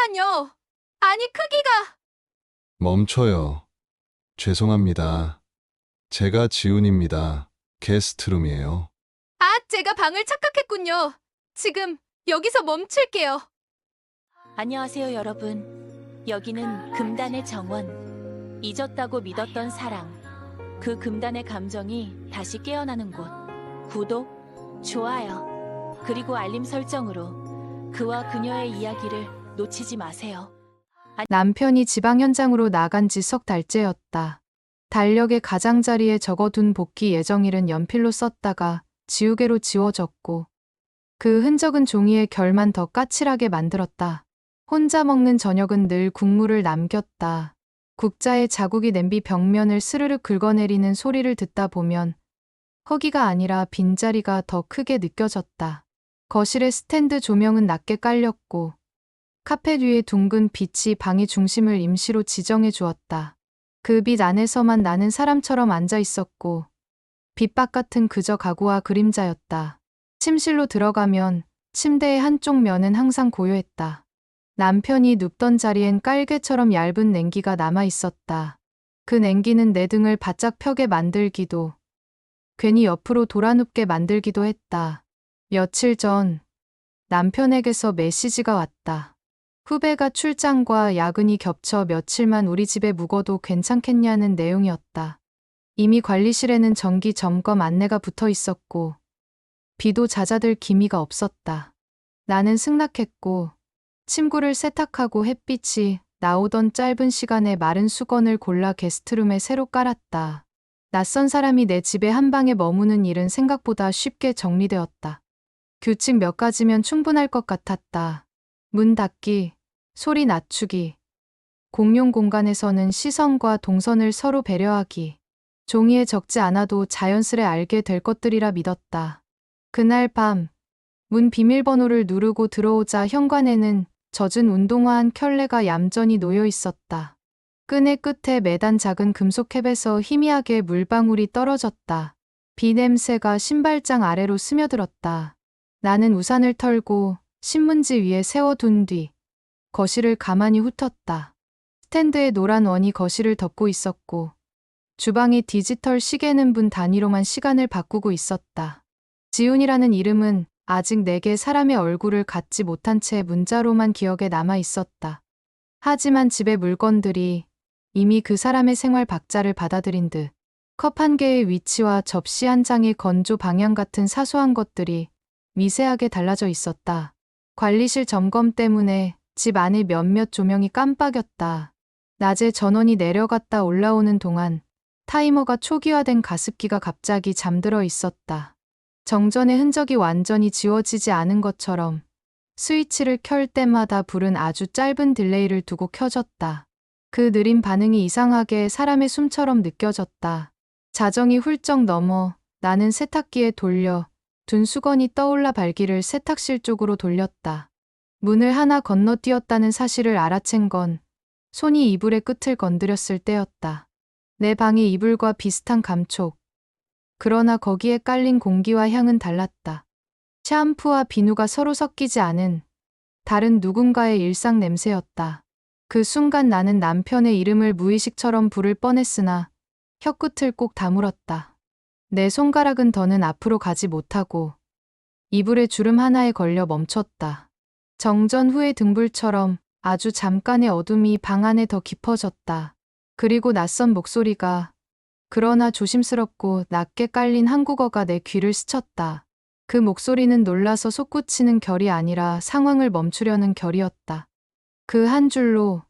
잠깐만요. 아니, 크기가. 멈춰요. 죄송합니다. 제가 지훈입니다. 게스트룸이에요. 아, 제가 방을 착각했군요. 지금 여기서 멈출게요. 안녕하세요, 여러분. 여기는 금단의 정원. 잊었다고 믿었던 사랑. 그 금단의 감정이 다시 깨어나는 곳. 구독, 좋아요, 그리고 알림 설정으로 그와 그녀의 이야기를 놓치지 마세요. 남편이 지방 현장으로 나간 지 석 달째였다. 달력에 가장자리에 적어둔 복귀 예정일은 연필로 썼다가 지우개로 지워졌고 그 흔적은 종이의 결만 더 까칠하게 만들었다. 혼자 먹는 저녁은 늘 국물을 남겼다. 국자에 자국이 냄비 벽면을 스르륵 긁어내리는 소리를 듣다 보면 허기가 아니라 빈자리가 더 크게 느껴졌다. 거실의 스탠드 조명은 낮게 깔렸고 카펫 위에 둥근 빛이 방의 중심을 임시로 지정해 주었다. 그 빛 안에서만 나는 사람처럼 앉아 있었고 빛 바깥은 그저 가구와 그림자였다. 침실로 들어가면 침대의 한쪽 면은 항상 고요했다. 남편이 눕던 자리엔 깔개처럼 얇은 냉기가 남아 있었다. 그 냉기는 내 등을 바짝 펴게 만들기도 괜히 옆으로 돌아눕게 만들기도 했다. 며칠 전 남편에게서 메시지가 왔다. 후배가 출장과 야근이 겹쳐 며칠만 우리 집에 묵어도 괜찮겠냐는 내용이었다. 이미 관리실에는 정기 점검 안내가 붙어 있었고 비도 잦아들 기미가 없었다. 나는 승낙했고 침구를 세탁하고 햇빛이 나오던 짧은 시간에 마른 수건을 골라 게스트룸에 새로 깔았다. 낯선 사람이 내 집에 한 방에 머무는 일은 생각보다 쉽게 정리되었다. 규칙 몇 가지면 충분할 것 같았다. 문 닫기, 소리 낮추기, 공용 공간에서는 시선과 동선을 서로 배려하기, 종이에 적지 않아도 자연스레 알게 될 것들이라 믿었다. 그날 밤, 문 비밀번호를 누르고 들어오자 현관에는 젖은 운동화 한 켤레가 얌전히 놓여 있었다. 끈의 끝에 매단 작은 금속 캡에서 희미하게 물방울이 떨어졌다. 비 냄새가 신발장 아래로 스며들었다. 나는 우산을 털고 신문지 위에 세워둔 뒤 거실을 가만히 훑었다. 스탠드의 노란 원이 거실을 덮고 있었고 주방의 디지털 시계는 분 단위로만 시간을 바꾸고 있었다. 지훈이라는 이름은 아직 내게 사람의 얼굴을 갖지 못한 채 문자로만 기억에 남아 있었다. 하지만 집의 물건들이 이미 그 사람의 생활 박자를 받아들인 듯 컵 한 개의 위치와 접시 한 장의 건조 방향 같은 사소한 것들이 미세하게 달라져 있었다. 관리실 점검 때문에 집 안의 몇몇 조명이 깜빡였다. 낮에 전원이 내려갔다 올라오는 동안 타이머가 초기화된 가습기가 갑자기 잠들어 있었다. 정전의 흔적이 완전히 지워지지 않은 것처럼 스위치를 켤 때마다 불은 아주 짧은 딜레이를 두고 켜졌다. 그 느린 반응이 이상하게 사람의 숨처럼 느껴졌다. 자정이 훌쩍 넘어 나는 세탁기에 돌려 둔 수건이 떠올라 발기를 세탁실 쪽으로 돌렸다. 문을 하나 건너뛰었다는 사실을 알아챈 건 손이 이불의 끝을 건드렸을 때였다. 내 방의 이불과 비슷한 감촉. 그러나 거기에 깔린 공기와 향은 달랐다. 샴푸와 비누가 서로 섞이지 않은 다른 누군가의 일상 냄새였다. 그 순간 나는 남편의 이름을 무의식처럼 부를 뻔했으나 혀끝을 꼭 다물었다. 내 손가락은 더는 앞으로 가지 못하고 이불의 주름 하나에 걸려 멈췄다. 정전 후의 등불처럼 아주 잠깐의 어둠이 방 안에 더 깊어졌다. 그리고 낯선 목소리가 그러나 조심스럽고 낮게 깔린 한국어가 내 귀를 스쳤다. 그 목소리는 놀라서 솟구치는 결이 아니라 상황을 멈추려는 결이었다. 그 한 줄로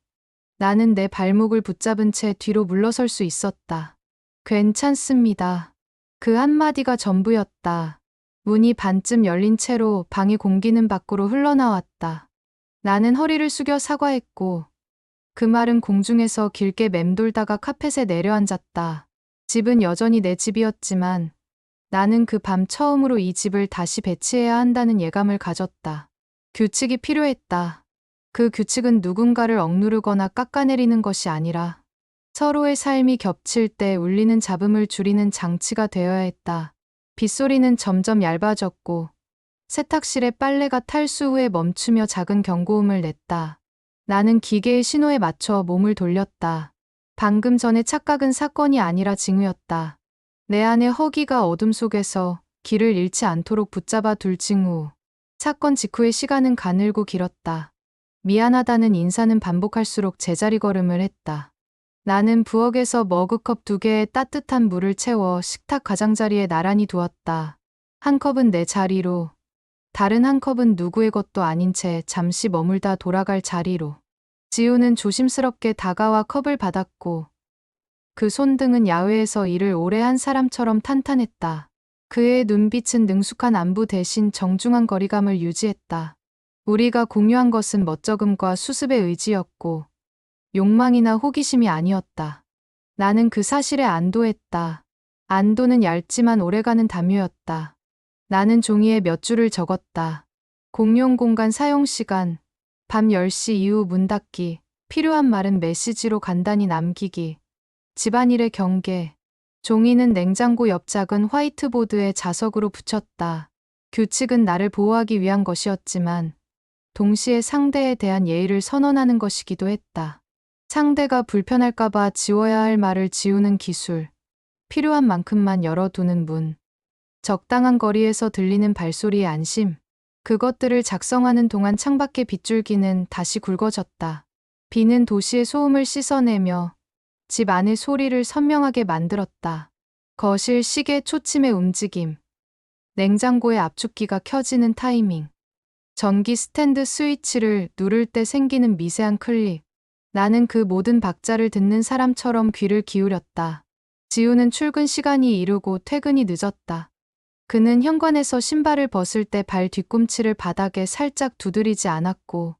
나는 내 발목을 붙잡은 채 뒤로 물러설 수 있었다. 괜찮습니다. 그 한마디가 전부였다. 문이 반쯤 열린 채로 방의 공기는 밖으로 흘러나왔다. 나는 허리를 숙여 사과했고 그 말은 공중에서 길게 맴돌다가 카펫에 내려앉았다. 집은 여전히 내 집이었지만 나는 그 밤 처음으로 이 집을 다시 배치해야 한다는 예감을 가졌다. 규칙이 필요했다. 그 규칙은 누군가를 억누르거나 깎아내리는 것이 아니라 서로의 삶이 겹칠 때 울리는 잡음을 줄이는 장치가 되어야 했다. 빗소리는 점점 얇아졌고 세탁실의 빨래가 탈수 후에 멈추며 작은 경고음을 냈다. 나는 기계의 신호에 맞춰 몸을 돌렸다. 방금 전의 착각은 사건이 아니라 징후였다. 내 안의 허기가 어둠 속에서 길을 잃지 않도록 붙잡아 둘 징후. 사건 직후의 시간은 가늘고 길었다. 미안하다는 인사는 반복할수록 제자리 걸음을 했다. 나는 부엌에서 머그컵 2개에 따뜻한 물을 채워 식탁 가장자리에 나란히 두었다. 한 컵은 내 자리로, 다른 한 컵은 누구의 것도 아닌 채 잠시 머물다 돌아갈 자리로. 지우는 조심스럽게 다가와 컵을 받았고 그 손등은 야외에서 일을 오래 한 사람처럼 탄탄했다. 그의 눈빛은 능숙한 안부 대신 정중한 거리감을 유지했다. 우리가 공유한 것은 멋쩍음과 수습의 의지였고 욕망이나 호기심이 아니었다. 나는 그 사실에 안도했다. 안도는 얇지만 오래가는 담요였다. 나는 종이에 몇 줄을 적었다. 공용 공간 사용 시간, 밤 10시 이후 문 닫기, 필요한 말은 메시지로 간단히 남기기, 집안일의 경계. 종이는 냉장고 옆 작은 화이트보드에 자석으로 붙였다. 규칙은 나를 보호하기 위한 것이었지만 동시에 상대에 대한 예의를 선언하는 것이기도 했다. 상대가 불편할까봐 지워야 할 말을 지우는 기술, 필요한 만큼만 열어두는 문, 적당한 거리에서 들리는 발소리의 안심. 그것들을 작성하는 동안 창밖의 빗줄기는 다시 굵어졌다. 비는 도시의 소음을 씻어내며 집 안의 소리를 선명하게 만들었다. 거실 시계 초침의 움직임, 냉장고의 압축기가 켜지는 타이밍, 전기 스탠드 스위치를 누를 때 생기는 미세한 클릭. 나는 그 모든 박자를 듣는 사람처럼 귀를 기울였다. 지우는 출근 시간이 이르고 퇴근이 늦었다. 그는 현관에서 신발을 벗을 때 발 뒤꿈치를 바닥에 살짝 두드리지 않았고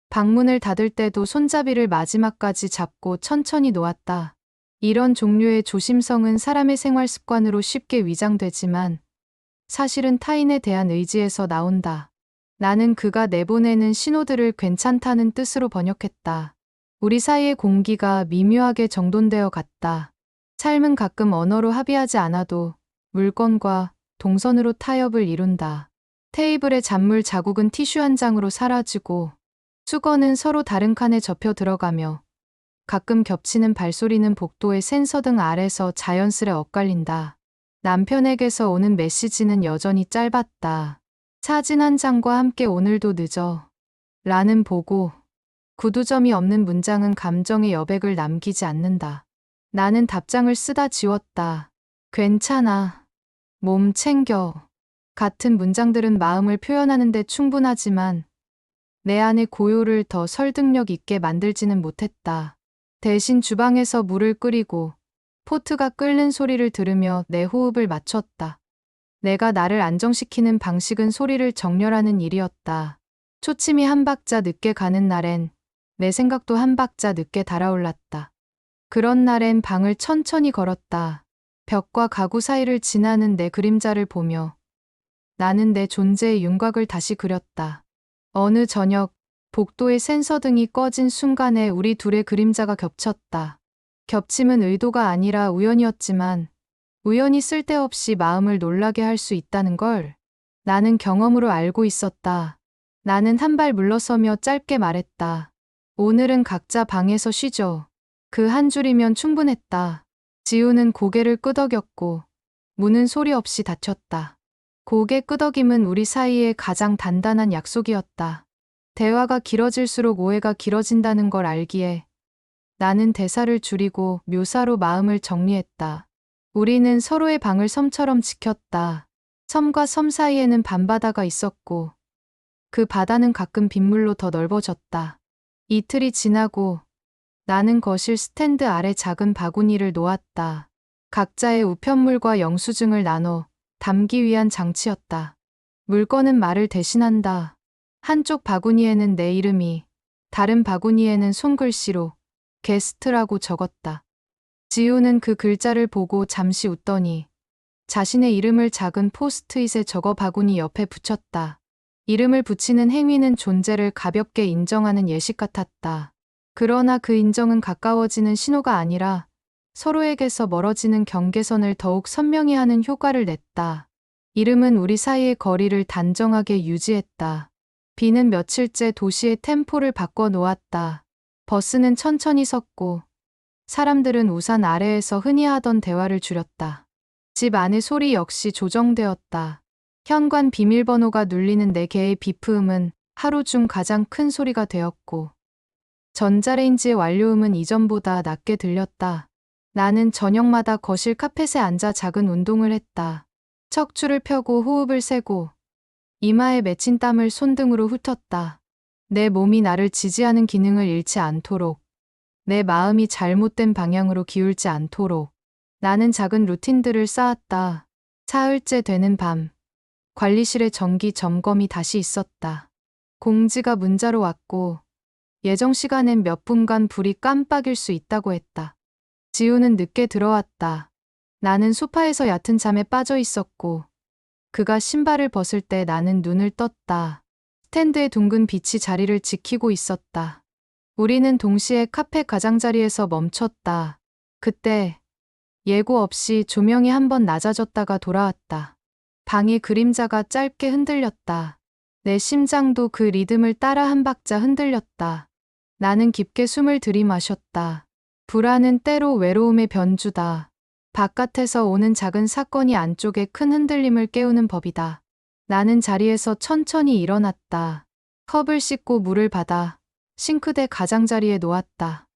방문을 닫을 때도 손잡이를 마지막까지 잡고 천천히 놓았다. 이런 종류의 조심성은 사람의 생활 습관으로 쉽게 위장되지만 사실은 타인에 대한 의지에서 나온다. 나는 그가 내보내는 신호들을 괜찮다는 뜻으로 번역했다. 우리 사이의 공기가 미묘하게 정돈되어 갔다. 삶은 가끔 언어로 합의하지 않아도 물건과 동선으로 타협을 이룬다. 테이블의 잔물 자국은 티슈 한 장으로 사라지고 수건은 서로 다른 칸에 접혀 들어가며 가끔 겹치는 발소리는 복도의 센서 등 아래서 자연스레 엇갈린다. 남편에게서 오는 메시지는 여전히 짧았다. 사진 한 장과 함께 오늘도 늦어. 라는 보고. 구두점이 없는 문장은 감정의 여백을 남기지 않는다. 나는 답장을 쓰다 지웠다. 괜찮아. 몸 챙겨. 같은 문장들은 마음을 표현하는 데 충분하지만 내 안의 고요를 더 설득력 있게 만들지는 못했다. 대신 주방에서 물을 끓이고 포트가 끓는 소리를 들으며 내 호흡을 맞췄다. 내가 나를 안정시키는 방식은 소리를 정렬하는 일이었다. 초침이 한 박자 늦게 가는 날엔 내 생각도 한 박자 늦게 달아올랐다. 그런 날엔 방을 천천히 걸었다. 벽과 가구 사이를 지나는 내 그림자를 보며 나는 내 존재의 윤곽을 다시 그렸다. 어느 저녁 복도의 센서등이 꺼진 순간에 우리 둘의 그림자가 겹쳤다. 겹침은 의도가 아니라 우연이었지만 우연히 쓸데없이 마음을 놀라게 할 수 있다는 걸 나는 경험으로 알고 있었다. 나는 한 발 물러서며 짧게 말했다. 오늘은 각자 방에서 쉬죠. 그 한 줄이면 충분했다. 지우는 고개를 끄덕였고 문은 소리 없이 닫혔다. 고개 끄덕임은 우리 사이의 가장 단단한 약속이었다. 대화가 길어질수록 오해가 길어진다는 걸 알기에 나는 대사를 줄이고 묘사로 마음을 정리했다. 우리는 서로의 방을 섬처럼 지켰다. 섬과 섬 사이에는 밤바다가 있었고 그 바다는 가끔 빗물로 더 넓어졌다. 이틀이 지나고 나는 거실 스탠드 아래 작은 바구니를 놓았다. 각자의 우편물과 영수증을 나눠 담기 위한 장치였다. 물건은 말을 대신한다. 한쪽 바구니에는 내 이름이, 다른 바구니에는 손글씨로 게스트라고 적었다. 지우는 그 글자를 보고 잠시 웃더니 자신의 이름을 작은 포스트잇에 적어 바구니 옆에 붙였다. 이름을 붙이는 행위는 존재를 가볍게 인정하는 예식 같았다. 그러나 그 인정은 가까워지는 신호가 아니라 서로에게서 멀어지는 경계선을 더욱 선명히 하는 효과를 냈다. 이름은 우리 사이의 거리를 단정하게 유지했다. 비는 며칠째 도시의 템포를 바꿔 놓았다. 버스는 천천히 섰고 사람들은 우산 아래에서 흔히 하던 대화를 줄였다. 집 안의 소리 역시 조정되었다. 현관 비밀번호가 눌리는 4개의 비프음은 하루 중 가장 큰 소리가 되었고 전자레인지의 완료음은 이전보다 낮게 들렸다. 나는 저녁마다 거실 카펫에 앉아 작은 운동을 했다. 척추를 펴고 호흡을 세고 이마에 맺힌 땀을 손등으로 훑었다. 내 몸이 나를 지지하는 기능을 잃지 않도록, 내 마음이 잘못된 방향으로 기울지 않도록 나는 작은 루틴들을 쌓았다. 사흘째 되는 밤, 관리실의 정기 점검이 다시 있었다. 공지가 문자로 왔고 예정 시간엔 몇 분간 불이 깜빡일 수 있다고 했다. 지우는 늦게 들어왔다. 나는 소파에서 얕은 잠에 빠져 있었고 그가 신발을 벗을 때 나는 눈을 떴다. 스탠드의 둥근 빛이 자리를 지키고 있었다. 우리는 동시에 카페 가장자리에서 멈췄다. 그때 예고 없이 조명이 한번 낮아졌다가 돌아왔다. 방의 그림자가 짧게 흔들렸다. 내 심장도 그 리듬을 따라 한 박자 흔들렸다. 나는 깊게 숨을 들이마셨다. 불안은 때로 외로움의 변주다. 바깥에서 오는 작은 사건이 안쪽의 큰 흔들림을 깨우는 법이다. 나는 자리에서 천천히 일어났다. 컵을 씻고 물을 받아 싱크대 가장자리에 놓았다.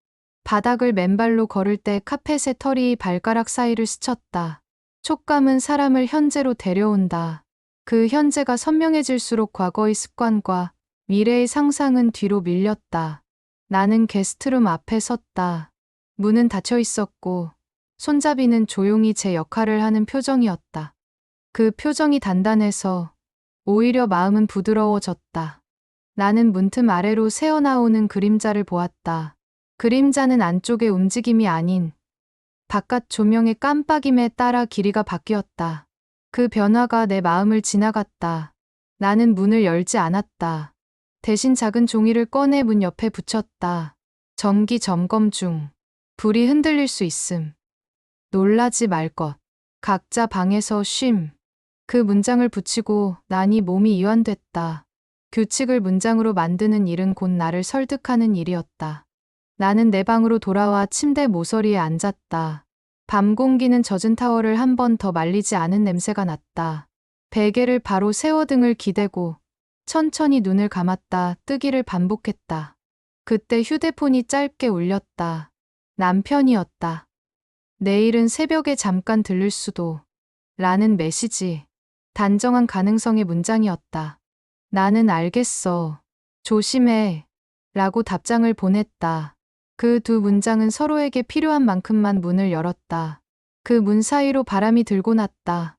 바닥을 맨발로 걸을 때 카펫의 털이 발가락 사이를 스쳤다. 촉감은 사람을 현재로 데려온다. 그 현재가 선명해질수록 과거의 습관과 미래의 상상은 뒤로 밀렸다. 나는 게스트룸 앞에 섰다. 문은 닫혀 있었고 손잡이는 조용히 제 역할을 하는 표정이었다. 그 표정이 단단해서 오히려 마음은 부드러워졌다. 나는 문틈 아래로 새어나오는 그림자를 보았다. 그림자는 안쪽의 움직임이 아닌 바깥 조명의 깜빡임에 따라 길이가 바뀌었다. 그 변화가 내 마음을 지나갔다. 나는 문을 열지 않았다. 대신 작은 종이를 꺼내 문 옆에 붙였다. 정기 점검 중. 불이 흔들릴 수 있음. 놀라지 말 것. 각자 방에서 쉼. 그 문장을 붙이고 나니 몸이 이완됐다. 규칙을 문장으로 만드는 일은 곧 나를 설득하는 일이었다. 나는 내 방으로 돌아와 침대 모서리에 앉았다. 밤 공기는 젖은 타월을 한 번 더 말리지 않은 냄새가 났다. 베개를 바로 세워 등을 기대고 천천히 눈을 감았다 뜨기를 반복했다. 그때 휴대폰이 짧게 울렸다. 남편이었다. 내일은 새벽에 잠깐 들를 수도. 라는 메시지. 단정한 가능성의 문장이었다. 나는 알겠어. 조심해. 라고 답장을 보냈다. 그 두 문장은 서로에게 필요한 만큼만 문을 열었다. 그 문 사이로 바람이 들고 났다.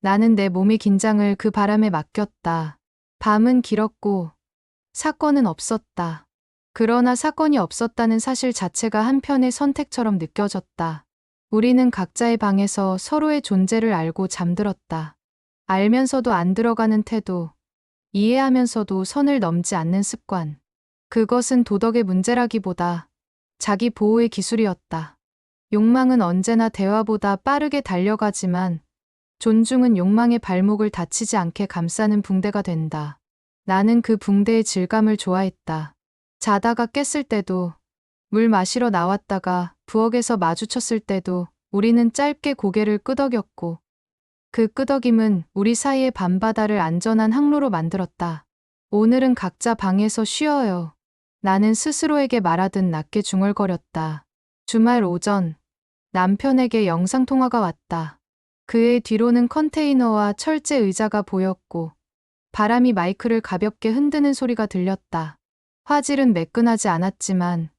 나는 내 몸의 긴장을 그 바람에 맡겼다. 밤은 길었고 사건은 없었다. 그러나 사건이 없었다는 사실 자체가 한편의 선택처럼 느껴졌다. 우리는 각자의 방에서 서로의 존재를 알고 잠들었다. 알면서도 안 들어가는 태도, 이해하면서도 선을 넘지 않는 습관. 그것은 도덕의 문제라기보다 자기 보호의 기술이었다. 욕망은 언제나 대화보다 빠르게 달려가지만 존중은 욕망의 발목을 다치지 않게 감싸는 붕대가 된다. 나는 그 붕대의 질감을 좋아했다. 자다가 깼을 때도, 물 마시러 나왔다가 부엌에서 마주쳤을 때도 우리는 짧게 고개를 끄덕였고 그 끄덕임은 우리 사이의 밤바다를 안전한 항로로 만들었다. 오늘은 각자 방에서 쉬어요. 나는 스스로에게 말하듯 낮게 중얼거렸다. 주말 오전 남편에게 영상통화가 왔다. 그의 뒤로는 컨테이너와 철제 의자가 보였고 바람이 마이크를 가볍게 흔드는 소리가 들렸다. 화질은 매끈하지 않았지만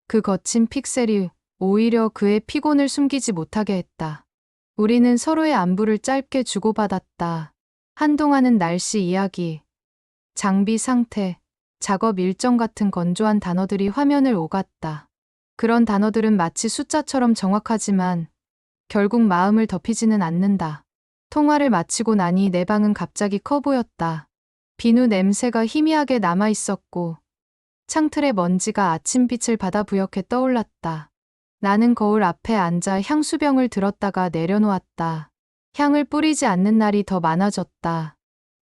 그 거친 픽셀이 오히려 그의 피곤을 숨기지 못하게 했다. 우리는 서로의 안부를 짧게 주고받았다. 한동안은 날씨 이야기, 장비 상태, 작업 일정 같은 건조한 단어들이 화면을 오갔다. 그런 단어들은 마치 숫자처럼 정확하지만 결국 마음을 덮이지는 않는다. 통화를 마치고 나니 내 방은 갑자기 커 보였다. 비누 냄새가 희미하게 남아 있었고 창틀의 먼지가 아침빛을 받아 부옇게 떠올랐다. 나는 거울 앞에 앉아 향수병을 들었다가 내려놓았다. 향을 뿌리지 않는 날이 더 많아졌다.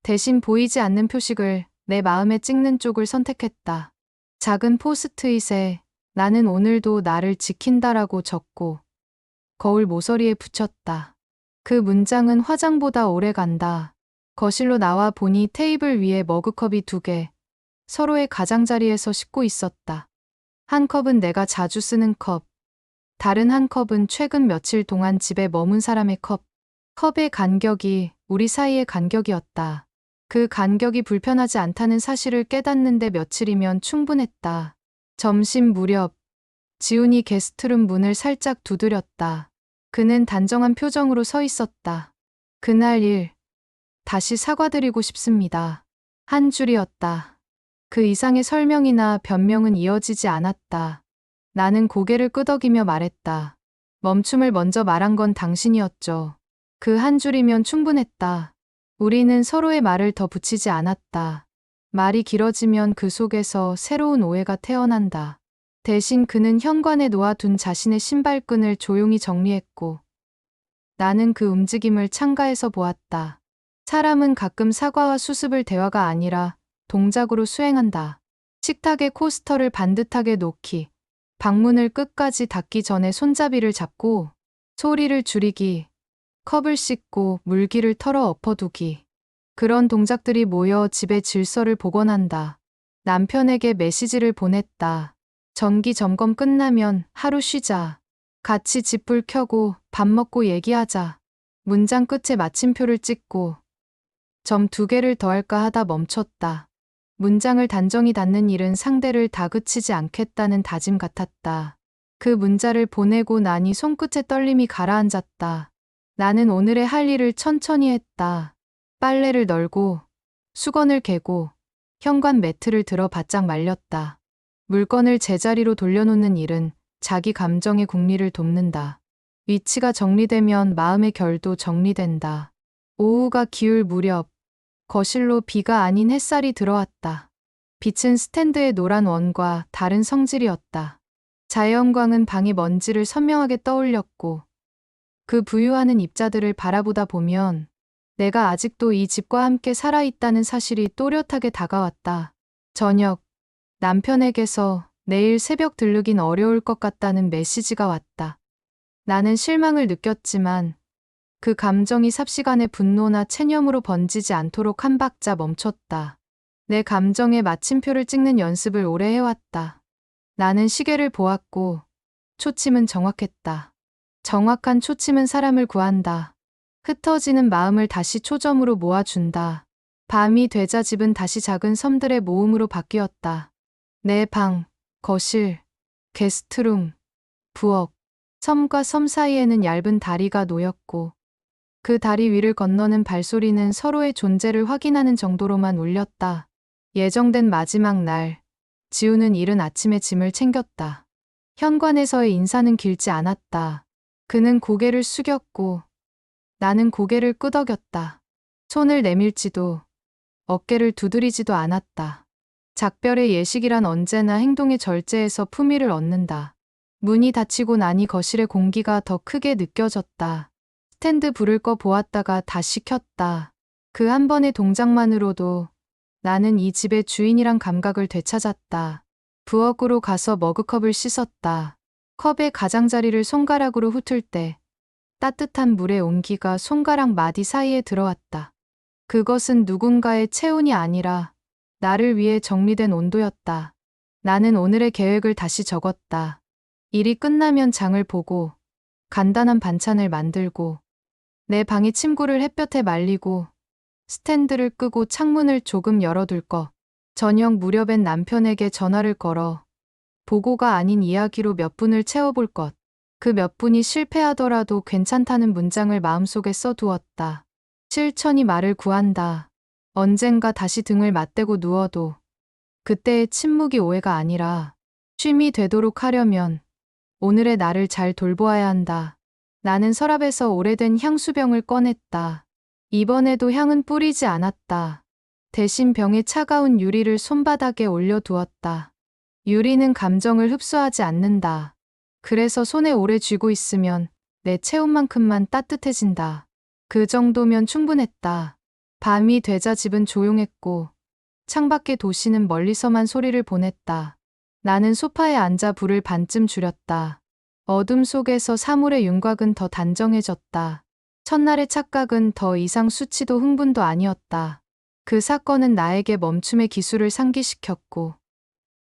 대신 보이지 않는 표식을 내 마음에 찍는 쪽을 선택했다. 작은 포스트잇에 나는 오늘도 나를 지킨다라고 적고 거울 모서리에 붙였다. 그 문장은 화장보다 오래 간다. 거실로 나와 보니 테이블 위에 머그컵이 2개, 서로의 가장자리에서 씻고 있었다. 한 컵은 내가 자주 쓰는 컵, 다른 한 컵은 최근 며칠 동안 집에 머문 사람의 컵. 컵의 간격이 우리 사이의 간격이었다. 그 간격이 불편하지 않다는 사실을 깨닫는데 며칠이면 충분했다. 점심 무렵, 지훈이 게스트룸 문을 살짝 두드렸다. 그는 단정한 표정으로 서 있었다. 그날 일, 다시 사과드리고 싶습니다. 한 줄이었다. 그 이상의 설명이나 변명은 이어지지 않았다. 나는 고개를 끄덕이며 말했다. 멈춤을 먼저 말한 건 당신이었죠. 그 한 줄이면 충분했다. 우리는 서로의 말을 더 붙이지 않았다. 말이 길어지면 그 속에서 새로운 오해가 태어난다. 대신 그는 현관에 놓아둔 자신의 신발끈을 조용히 정리했고 나는 그 움직임을 창가에서 보았다. 사람은 가끔 사과와 수습을 대화가 아니라 동작으로 수행한다. 식탁에 코스터를 반듯하게 놓기, 방문을 끝까지 닫기 전에 손잡이를 잡고 소리를 줄이기, 컵을 씻고 물기를 털어 엎어두기. 그런 동작들이 모여 집의 질서를 복원한다. 남편에게 메시지를 보냈다. 정기 점검 끝나면 하루 쉬자. 같이 집불 켜고 밥 먹고 얘기하자. 문장 끝에 마침표를 찍고 점 2개를 더할까 하다 멈췄다. 문장을 단정히 닫는 일은 상대를 다그치지 않겠다는 다짐 같았다. 그 문자를 보내고 나니 손끝의 떨림이 가라앉았다. 나는 오늘의 할 일을 천천히 했다. 빨래를 널고 수건을 개고 현관 매트를 들어 바짝 말렸다. 물건을 제자리로 돌려놓는 일은 자기 감정의 궁리를 돕는다. 위치가 정리되면 마음의 결도 정리된다. 오후가 기울 무렵 거실로 비가 아닌 햇살이 들어왔다. 빛은 스탠드의 노란 원과 다른 성질이었다. 자연광은 방의 먼지를 선명하게 떠올렸고 그 부유하는 입자들을 바라보다 보면 내가 아직도 이 집과 함께 살아있다는 사실이 또렷하게 다가왔다. 저녁, 남편에게서 내일 새벽 들르긴 어려울 것 같다는 메시지가 왔다. 나는 실망을 느꼈지만 그 감정이 삽시간에 분노나 체념으로 번지지 않도록 한 박자 멈췄다. 내 감정에 마침표를 찍는 연습을 오래 해왔다. 나는 시계를 보았고 초침은 정확했다. 정확한 초침은 사람을 구한다. 흩어지는 마음을 다시 초점으로 모아준다. 밤이 되자 집은 다시 작은 섬들의 모음으로 바뀌었다. 내 방, 거실, 게스트룸, 부엌, 섬과 섬 사이에는 얇은 다리가 놓였고 그 다리 위를 건너는 발소리는 서로의 존재를 확인하는 정도로만 울렸다. 예정된 마지막 날, 지우는 이른 아침에 짐을 챙겼다. 현관에서의 인사는 길지 않았다. 그는 고개를 숙였고 나는 고개를 끄덕였다. 손을 내밀지도 어깨를 두드리지도 않았다. 작별의 예식이란 언제나 행동의 절제에서 품위를 얻는다. 문이 닫히고 나니 거실의 공기가 더 크게 느껴졌다. 스탠드 불을 꺼 보았다가 다시 켰다. 그 한 번의 동작만으로도 나는 이 집의 주인이란 감각을 되찾았다. 부엌으로 가서 머그컵을 씻었다. 컵의 가장자리를 손가락으로 훑을 때 따뜻한 물의 온기가 손가락 마디 사이에 들어왔다. 그것은 누군가의 체온이 아니라 나를 위해 정리된 온도였다. 나는 오늘의 계획을 다시 적었다. 일이 끝나면 장을 보고 간단한 반찬을 만들고 내 방의 침구를 햇볕에 말리고 스탠드를 끄고 창문을 조금 열어둘 것. 저녁 무렵엔 남편에게 전화를 걸어 보고가 아닌 이야기로 몇 분을 채워볼 것. 그 몇 분이 실패하더라도 괜찮다는 문장을 마음속에 써두었다. 실천이 말을 구한다. 언젠가 다시 등을 맞대고 누워도 그때의 침묵이 오해가 아니라 쉼이 되도록 하려면 오늘의 나를 잘 돌보아야 한다. 나는 서랍에서 오래된 향수병을 꺼냈다. 이번에도 향은 뿌리지 않았다. 대신 병에 차가운 유리를 손바닥에 올려두었다. 유리는 감정을 흡수하지 않는다. 그래서 손에 오래 쥐고 있으면 내 체온만큼만 따뜻해진다. 그 정도면 충분했다. 밤이 되자 집은 조용했고 창밖의 도시는 멀리서만 소리를 보냈다. 나는 소파에 앉아 불을 반쯤 줄였다. 어둠 속에서 사물의 윤곽은 더 단정해졌다. 첫날의 착각은 더 이상 수치도 흥분도 아니었다. 그 사건은 나에게 멈춤의 기술을 상기시켰고,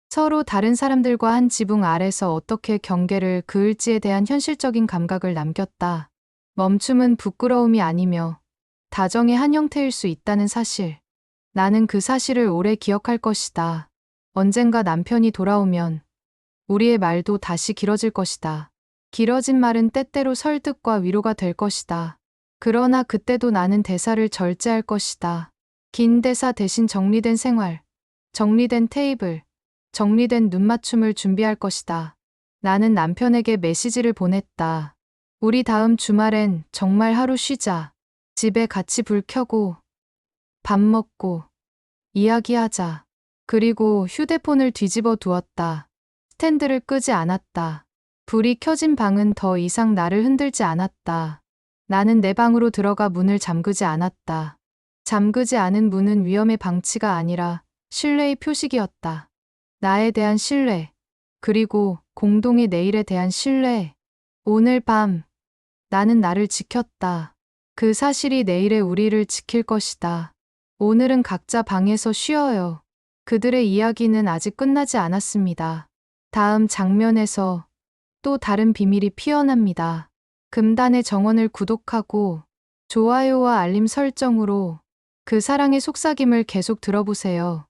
서로 다른 사람들과 한 지붕 아래서 어떻게 경계를 그을지에 대한 현실적인 감각을 남겼다. 멈춤은 부끄러움이 아니며 다정의 한 형태일 수 있다는 사실. 나는 그 사실을 오래 기억할 것이다. 언젠가 남편이 돌아오면 우리의 말도 다시 길어질 것이다. 길어진 말은 때때로 설득과 위로가 될 것이다. 그러나 그때도 나는 대사를 절제할 것이다. 긴 대사 대신 정리된 생활, 정리된 테이블, 정리된 눈맞춤을 준비할 것이다. 나는 남편에게 메시지를 보냈다. 우리 다음 주말엔 정말 하루 쉬자. 집에 같이 불 켜고 밥 먹고 이야기하자. 그리고 휴대폰을 뒤집어 두었다. 스탠드를 끄지 않았다. 불이 켜진 방은 더 이상 나를 흔들지 않았다. 나는 내 방으로 들어가 문을 잠그지 않았다. 잠그지 않은 문은 위험의 방치가 아니라 신뢰의 표식이었다. 나에 대한 신뢰, 그리고 공동의 내일에 대한 신뢰. 오늘 밤 나는 나를 지켰다. 그 사실이 내일의 우리를 지킬 것이다. 오늘은 각자 방에서 쉬어요. 그들의 이야기는 아직 끝나지 않았습니다. 다음 장면에서 또 다른 비밀이 피어납니다. 금단의 정원을 구독하고 좋아요와 알림 설정으로 그 사랑의 속삭임을 계속 들어보세요.